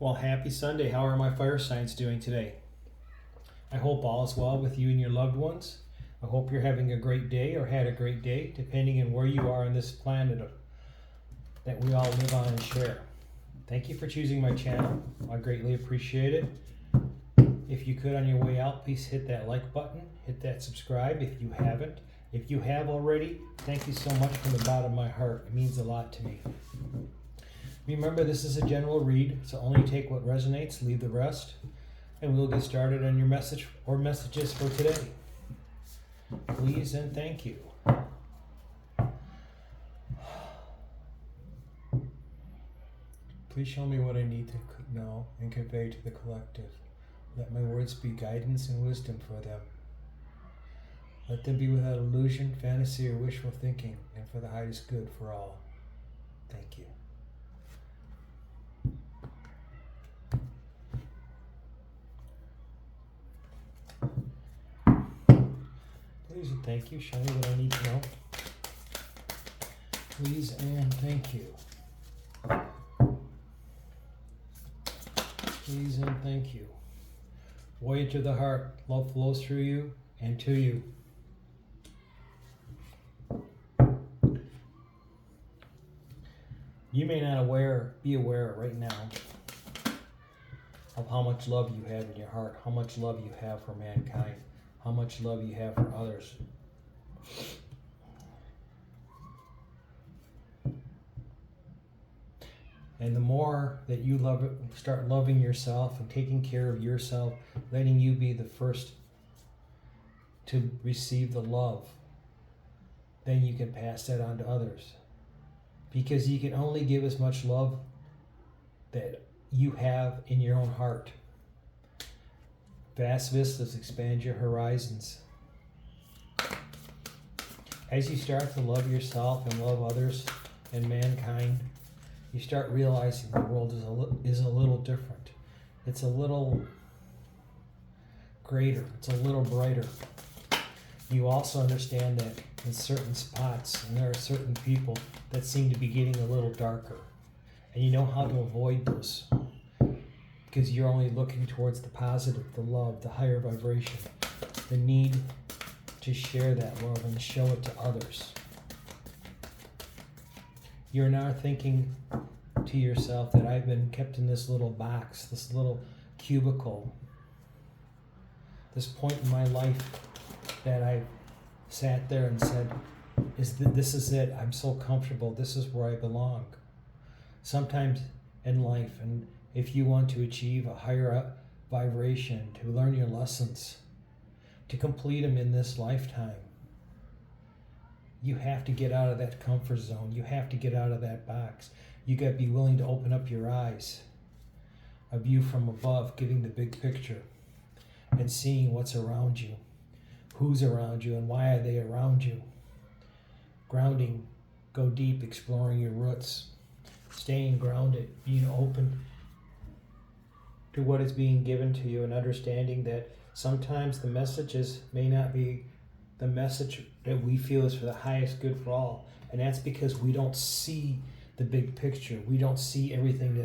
Well, happy Sunday. How are my fire signs doing today? I hope all is well with you and your loved ones. I hope you're having a great day or had a great day, depending on where you are on this planet that we all live on and share. Thank you for choosing my channel. I greatly appreciate it. If you could, on your way out, please hit that like button, hit that subscribe if you haven't. If you have already, thank you so much from the bottom of my heart. It means a lot to me. Remember, this is a general read, so only take what resonates, leave the rest, and we'll get started on your message or messages for today. Please and thank you. Please show me what I need to know and convey to the collective. Let my words be guidance and wisdom for them. Let them be without illusion, fantasy, or wishful thinking, and for the highest good for all. Thank you. Please and thank you. Show me what I need to know. Please and thank you. Please and thank you. Voyage of the heart. Love flows through you and to you. You may not be aware right now of how much love you have in your heart, how much love you have for mankind, how much love you have for others. And the more that you start loving yourself and taking care of yourself, letting you be the first to receive the love, then you can pass that on to others. Because you can only give as much love that you have in your own heart. Vast vistas expand your horizons. As you start to love yourself and love others and mankind, you start realizing the world is a little different. It's a little greater. It's a little brighter. You also understand that in certain spots, and there are certain people that seem to be getting a little darker. And you know how to avoid those, because you're only looking towards the positive, the love, the higher vibration, the need to share that love and show it to others. You're now thinking to yourself that I've been kept in this little box, this little cubicle, this point in my life that I sat there and said, this is it, I'm so comfortable, this is where I belong. Sometimes in life, and if you want to achieve a higher vibration, to learn your lessons, to complete them in this lifetime, you have to get out of that comfort zone. You have to get out of that box. You got to be willing to open up your eyes, a view from above, getting the big picture, and seeing what's around you, who's around you, and why are they around you. Grounding, go deep, exploring your roots, staying grounded, being open to what is being given to you, and understanding that sometimes the messages may not be the message that we feel is for the highest good for all. And that's because we don't see the big picture. We don't see everything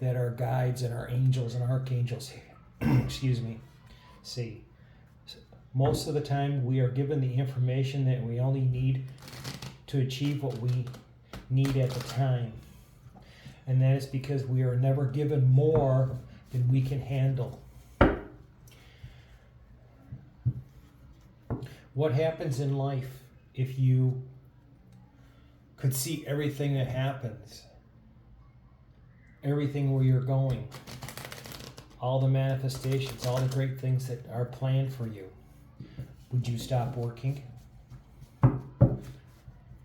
that our guides and our angels and archangels see. Most of the time we are given the information that we only need to achieve what we need at the time. And that is because we are never given more than we can handle. What happens in life if you could see everything that happens, everything where you're going, all the manifestations, all the great things that are planned for you? Would you stop working?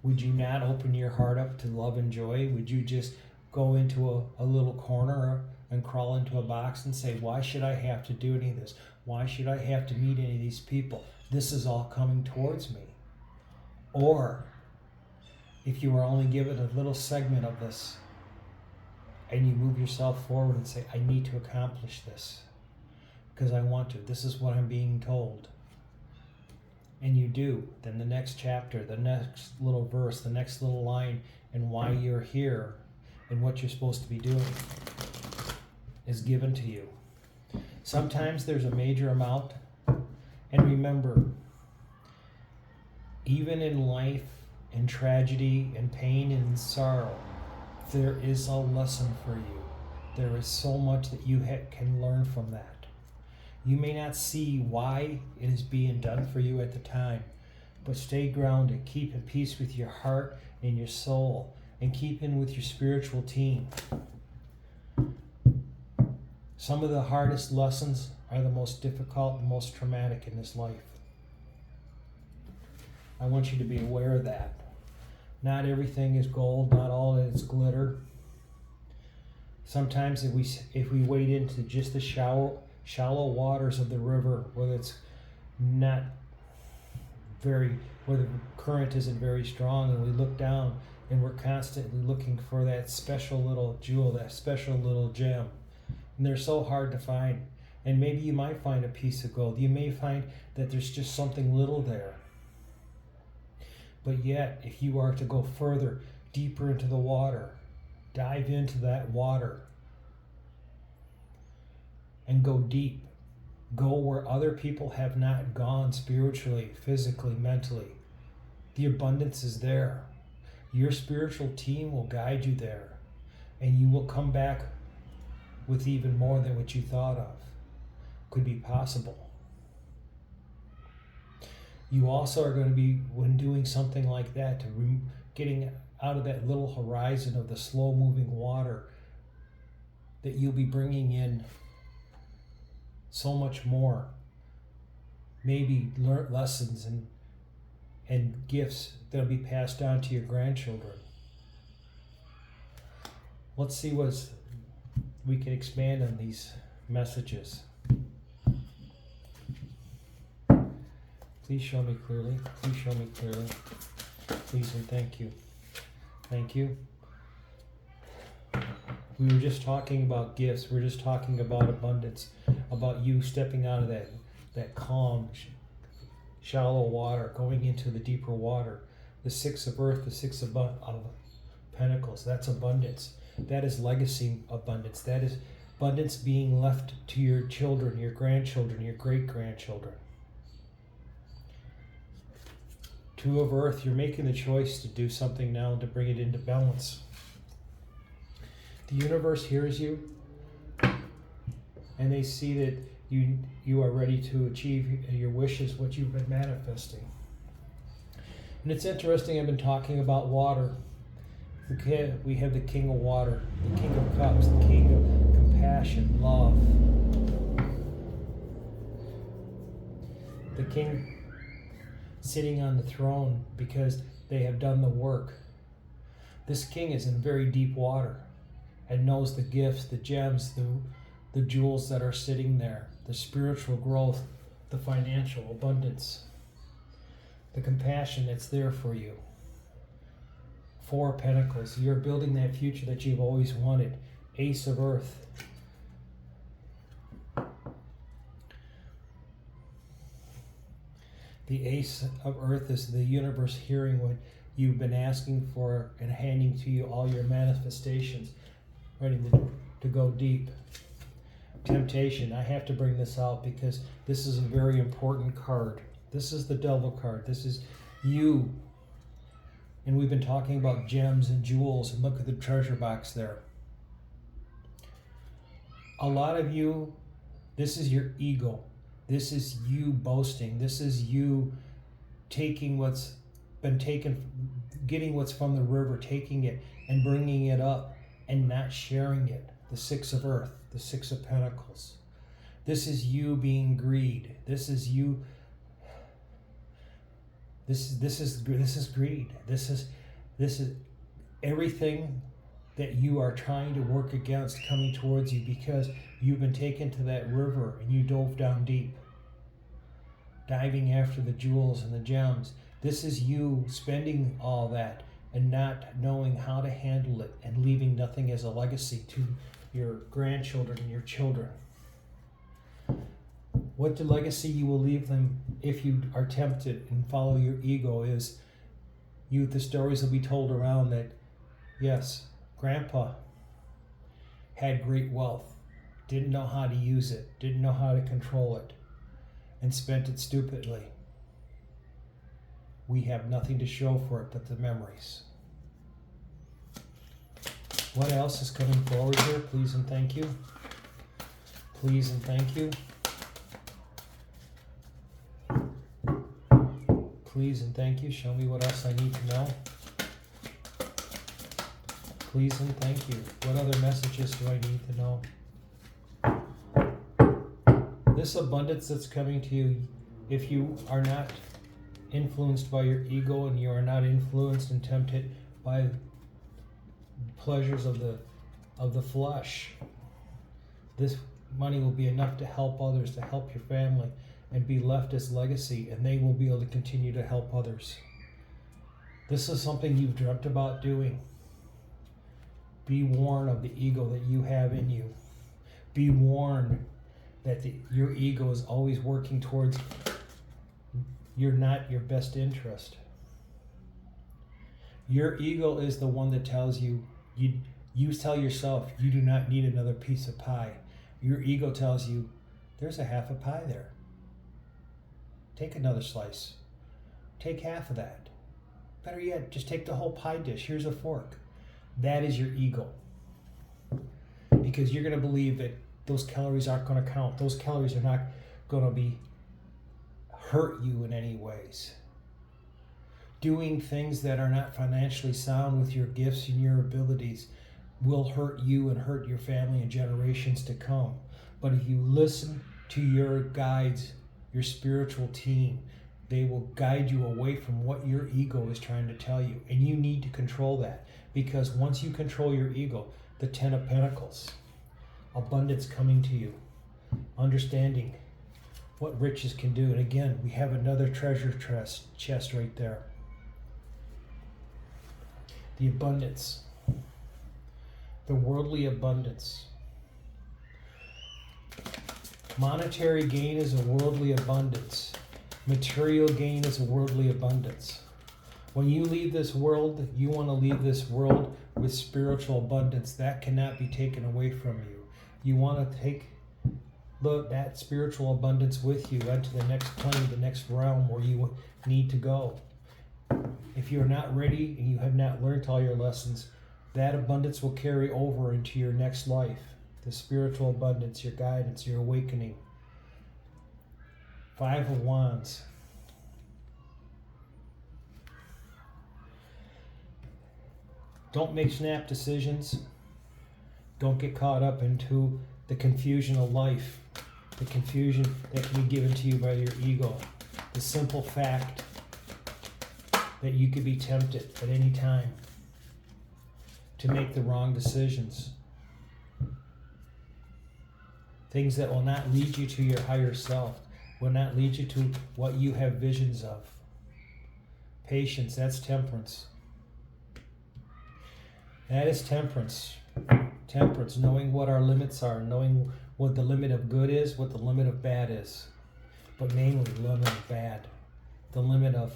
Would you not open your heart up to love and joy? Would you just go into a little corner and crawl into a box and say, why should I have to do any of this? Why should I have to meet any of these people? This is all coming towards me. Or if you were only given a little segment of this and you move yourself forward and say, I need to accomplish this because I want to. This is what I'm being told. And you do. Then the next chapter, the next little verse, the next little line, and why you're here and what you're supposed to be doing. is given to you. Sometimes there's a major amount. And remember, even in life, in tragedy, and pain, and sorrow, there is a lesson for you. There is so much that you can learn from that. You may not see why it is being done for you at the time, but stay grounded, keep in peace with your heart and your soul, and keep in with your spiritual team. Some of the hardest lessons are the most difficult and most traumatic in this life. I want you to be aware of that. Not everything is gold, not all is glitter. Sometimes if we wade into just the shallow waters of the river, where the current isn't very strong, and we look down and we're constantly looking for that special little jewel, that special little gem. And they're so hard to find. And maybe you might find a piece of gold. You may find that there's just something little there. But yet, if you are to go further, deeper into the water, dive into that water and go deep. Go where other people have not gone spiritually, physically, mentally. The abundance is there. Your spiritual team will guide you there, and you will come back with even more than what you thought of could be possible. You also are going to be, when doing something like that, getting out of that little horizon of the slow-moving water, that you'll be bringing in so much more. Maybe learn lessons and gifts that'll be passed on to your grandchildren. Let's see what we can expand on these messages. Please show me clearly. Please show me clearly. Please and thank you. Thank you. We were just talking about gifts. We were just talking about abundance, about you stepping out of that calm, shallow water, going into the deeper water. The Six of Earth, the Six of Pentacles, that's abundance. That is legacy abundance. That is abundance being left to your children, your grandchildren, your great-grandchildren. Two of Earth, you're making the choice to do something now to bring it into balance. The universe hears you, and they see that you are ready to achieve your wishes, what you've been manifesting. And it's interesting, I've been talking about water. We have the King of Water, the King of Cups, the King of Compassion, love. The King sitting on the throne because they have done the work. This King is in very deep water and knows the gifts, the gems, the jewels that are sitting there, the spiritual growth, the financial abundance, the compassion that's there for you. Four of Pentacles, you're building that future that you've always wanted. Ace of Earth. The Ace of Earth is the universe hearing what you've been asking for and handing to you all your manifestations, ready to go deep. Temptation, I have to bring this out because this is a very important card. This is the Devil card. This is you. And we've been talking about gems and jewels, and look at the treasure box there. A lot of you, this is your ego. This is you boasting. This is you taking what's been taken, getting what's from the river, taking it and bringing it up and not sharing it. The Six of Earth, the Six of Pentacles. This is you being greed. This is you. This is greed. This is everything that you are trying to work against coming towards you because you've been taken to that river and you dove down deep, diving after the jewels and the gems. This is you spending all that and not knowing how to handle it and leaving nothing as a legacy to your grandchildren and your children. What the legacy you will leave them if you are tempted and follow your ego is the stories will be told around that, yes, Grandpa had great wealth. didn't know how to use it, didn't know how to control it, and spent it stupidly. We have nothing to show for it but the memories. What else is coming forward here? Please and thank you. Please and thank you. Please and thank you. Show me what else I need to know. Please and thank you. What other messages do I need to know? This abundance that's coming to you, if you are not influenced by your ego and you are not influenced and tempted by pleasures of the flesh, this money will be enough to help others, to help your family, and be left as legacy, and they will be able to continue to help others. This is something you've dreamt about doing. Be warned of the ego that you have in you. Be warned that your ego is always working towards you're not your best interest. Your ego is the one that tells you tell yourself you do not need another piece of pie. Your ego tells you there's a half a pie there. Take another slice. Take half of that. Better yet, just take the whole pie dish. Here's a fork. That is your ego. Because you're going to believe that those calories aren't going to count. Those calories are not going to hurt you in any ways. Doing things that are not financially sound with your gifts and your abilities will hurt you and hurt your family and generations to come. But if you listen to your guides, your spiritual team, they will guide you away from what your ego is trying to tell you. And you need to control that. Because once you control your ego, the 10 of Pentacles, abundance coming to you, understanding what riches can do. And again, we have another treasure chest right there. The abundance, the worldly abundance. Monetary gain is a worldly abundance. Material gain is a worldly abundance. When you leave this world, you want to leave this world with spiritual abundance. That cannot be taken away from you. You want to take that spiritual abundance with you into the next plane, the next realm where you need to go. If you're not ready and you have not learned all your lessons, that abundance will carry over into your next life. The spiritual abundance, your guidance, your awakening. 5 of Wands. Don't make snap decisions. Don't get caught up into the confusion of life. The confusion that can be given to you by your ego. The simple fact that you could be tempted at any time to make the wrong decisions. Things that will not lead you to your higher self, will not lead you to what you have visions of. Patience, that's temperance. That is temperance. Temperance, knowing what our limits are, knowing what the limit of good is, what the limit of bad is. But mainly the limit of bad. The limit of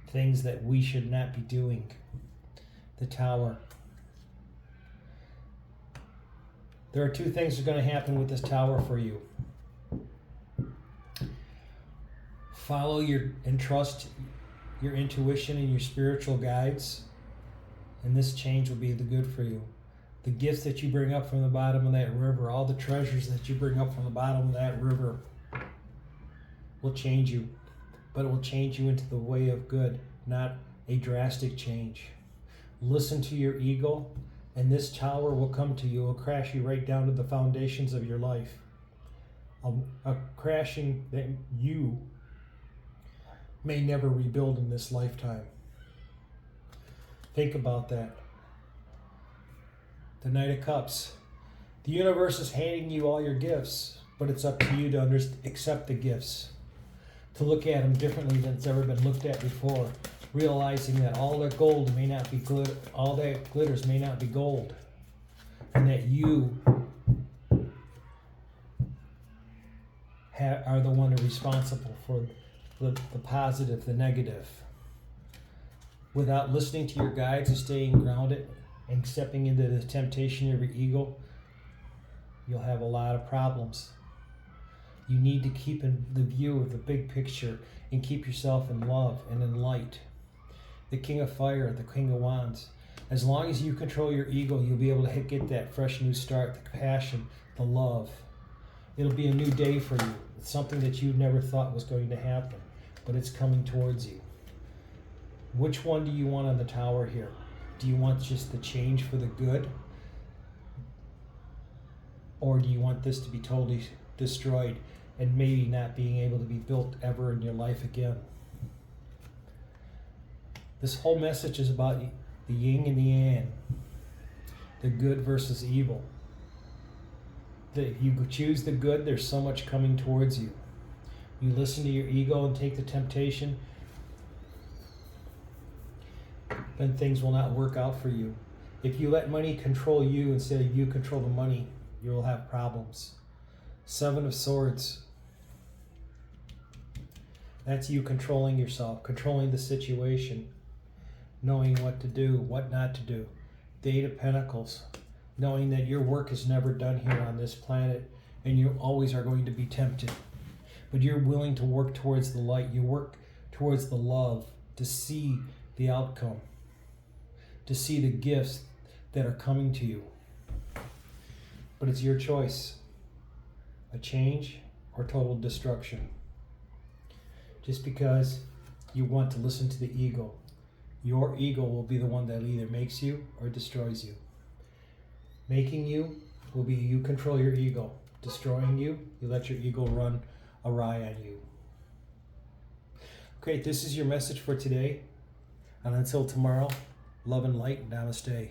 things that we should not be doing. The Tower. There are 2 things that are going to happen with this Tower for you. Follow and trust your intuition and your spiritual guides, and this change will be the good for you. The gifts that you bring up from the bottom of that river, all the treasures that you bring up from the bottom of that river will change you, but it will change you into the way of good, not a drastic change. Listen to your ego, and this tower will come to you. It will crash you right down to the foundations of your life. A crashing that you may never rebuild in this lifetime. Think about that. The Knight of Cups. The universe is handing you all your gifts, but it's up to you to accept the gifts, to look at them differently than it's ever been looked at before, realizing that all that gold may not be all that glitters may not be gold, and that you are the one responsible for the positive, the negative. Without listening to your guides and staying grounded and stepping into the temptation of your ego, you'll have a lot of problems. You need to keep in the view of the big picture and keep yourself in love and in light. The King of Fire, the King of Wands. As long as you control your ego, you'll be able to get that fresh new start, the passion, the love. It'll be a new day for you. It's something that you never thought was going to happen, but it's coming towards you. Which one do you want on the tower here? Do you want just the change for the good? Or do you want this to be totally destroyed and maybe not being able to be built ever in your life again? This whole message is about the yin and the yang, the good versus evil. If you choose the good, there's so much coming towards you. You listen to your ego and take the temptation, then things will not work out for you. If you let money control you instead of you control the money, you will have problems. Seven of Swords. That's you controlling yourself, controlling the situation, knowing what to do, what not to do. The Eight of Pentacles. Knowing that your work is never done here on this planet and you always are going to be tempted. But you're willing to work towards the light. You work towards the love to see the outcome, to see the gifts that are coming to you. But it's your choice. A change or total destruction. Just because you want to listen to the ego, your ego will be the one that either makes you or destroys you. Making you will be you control your ego. Destroying you, you let your ego run awry on you. Okay, this is your message for today. And until tomorrow, love and light. Namaste.